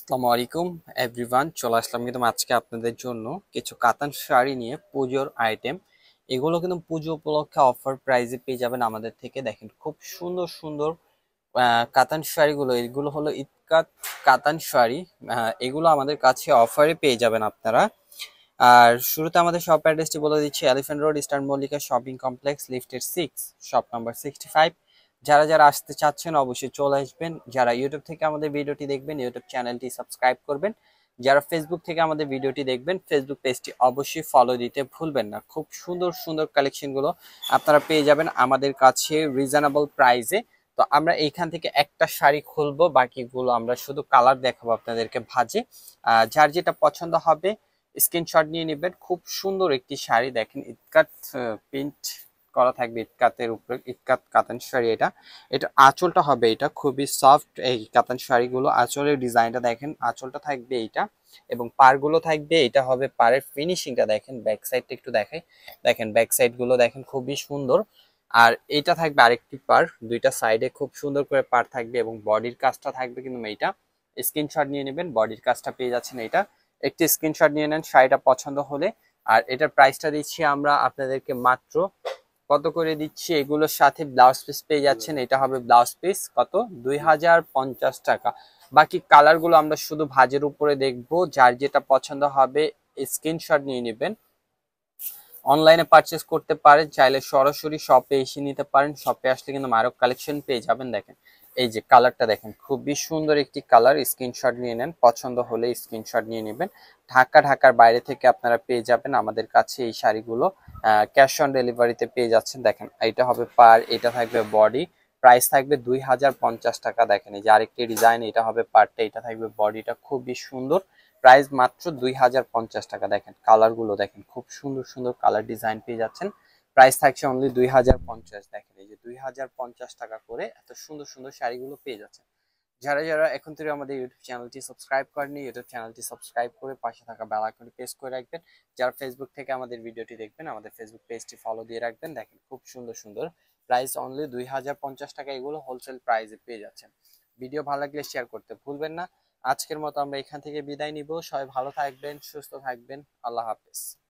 আসসালামু আলাইকুম এভরিওয়ান, চলে আসলাম কিন্তু আজকে আপনাদের জন্য কিছু কাতান শাড়ি নিয়ে পুজোর আইটেম। এগুলো কিন্তু পুজো উপলক্ষে অফার প্রাইসে পেয়ে যাবেন আমাদের থেকে। দেখেন খুব সুন্দর সুন্দর কাতান শাড়িগুলো, এগুলো হলো ইতকাত কাতান শাড়ি। এগুলো আমাদের কাছে অফারে পেয়ে যাবেন আপনারা। আর শুরুতে আমাদের শপ অ্যাড্রেসটি বলে দিচ্ছি, elephant road, eastern Mallika shopping complex, lifted 6, shop number 65। যারা যারা আসতে চাচ্ছেন অবশ্যই চলে আসবেন। যারা ইউটিউব থেকে আমাদের ভিডিওটি দেখবেন ইউটিউব চ্যানেলটি সাবস্ক্রাইব করবেন। যারা ফেসবুক থেকে আমাদের ভিডিওটি দেখবেন ফেসবুক পেজটি অবশ্যই ফলো দিতে ভুলবেন না। খুব সুন্দর সুন্দর কালেকশনগুলো আপনারা পেয়ে যাবেন আমাদের কাছে রিজনেবল প্রাইসে। তো আমরা এইখান থেকে একটা শাড়ি খুলবো, বাকিগুলো আমরা শুধু কালার দেখাবো আপনাদেরকে ভাজে। যার যেটা পছন্দ হবে স্ক্রিনশট নিয়ে নেবেন। খুব সুন্দর একটি শাড়ি, দেখেন ইটকাট প্রিন্ট করা থাকবে ইটকাতের উপরে, ইটকাত কাতান শাড়ি। এটা এটা আঁচলটা হবে, এটা খুবই সফট এই কাতান শাড়িগুলো। আঁচলের ডিজাইনটা দেখেন, আঁচলটা থাকবে এইটা এবং পাড়গুলো থাকবে, এটা হবে পাড়ের ফিনিশিংটা। দেখেন ব্যাক সাইডটা একটু দেখাই, দেখেন ব্যাক সাইড গুলো দেখেন খুবই সুন্দর। আর এটা থাকবে আরেকটি পার, দুইটা সাইডে খুব সুন্দর করে পার থাকবে এবং বডির কাজটা থাকবে কিন্তু এইটা। স্ক্রিনশট নিয়ে নেবেন, বডির কাজটা পেয়ে যাচ্ছেন এইটা। একটি স্ক্রিনশট নিয়ে নেন শাড়িটা পছন্দ হলে। আর এটার প্রাইসটা দিচ্ছি আমরা আপনাদেরকে মাত্র কত করে দিচ্ছি, এগুলোর সাথে ব্লাউজ পিস পেয়ে যাচ্ছেন। এটা হবে ব্লাউজ পিস কত, 2050 টাকা। বাকি কালার গুলো আমরা শুধু ভাজের উপরে দেখবো, যার যেটা পছন্দ হবে স্ক্রিনশট নিয়ে নেবেন। অনলাইনে পারচেস করতে পারেন, চাইলে সরাসরি শপে এসে নিতে পারেন। শপে আসলে কিন্তু আরো কালেকশন পেয়ে যাবেন। দেখেন এই যে কালারটা দেখেন, খুবই সুন্দর একটি কালার। স্ক্রিনশট নিয়ে নেন, পছন্দ হলে স্ক্রিনশট নিয়ে নেবেন। ঢাকার বাইরে থেকে আপনারা পেয়ে যাবেন আমাদের কাছে এই শাড়িগুলো। ক্যাশ অন ডেলিভারিতে পেয়ে যাচ্ছেন। দেখেন এটা হবে পার, এটা থাকবে বডি, প্রাইস থাকবে 2050 টাকা। দেখেন এই যে আরেকটি ডিজাইন, এটা হবে পার্টটা, এটা থাকবে বডিটা, খুবই সুন্দর। প্রাইস মাত্র 2050 টাকা। দেখেন কালার গুলো দেখেন, খুব সুন্দর সুন্দর কালার ডিজাইন পেয়ে যাচ্ছেন। প্রাইস থাকছে অনলি 2050। দেখেন এই যে 2050 টাকা করে এত সুন্দর সুন্দর শাড়িগুলো পেয়ে যাচ্ছেন। যারা যারা এখন থেকে আমাদের ইউটিউব চ্যানেলটি সাবস্ক্রাইব করেনি, ইউটিউব চ্যানেলটি সাবস্ক্রাইব করে পাশে থাকা বেল আইকনটি প্রেস করে রাখবেন। যারা ফেসবুক থেকে আমাদের ভিডিওটি দেখবেন আমাদের ফেসবুক পেজটি ফলো দিয়ে রাখবেন। দেখেন খুব সুন্দর সুন্দর, প্রাইস অনলি 2050 টাকা। এগুলো হোলসেল প্রাইসে পেয়ে যাচ্ছেন। ভিডিও ভালো লাগলে শেয়ার করতে ভুলবেন না। আজকের মতো আমরা এখান থেকে বিদায় নিব। সবাই ভালো থাকবেন, সুস্থ থাকবেন। আল্লাহ হাফেজ।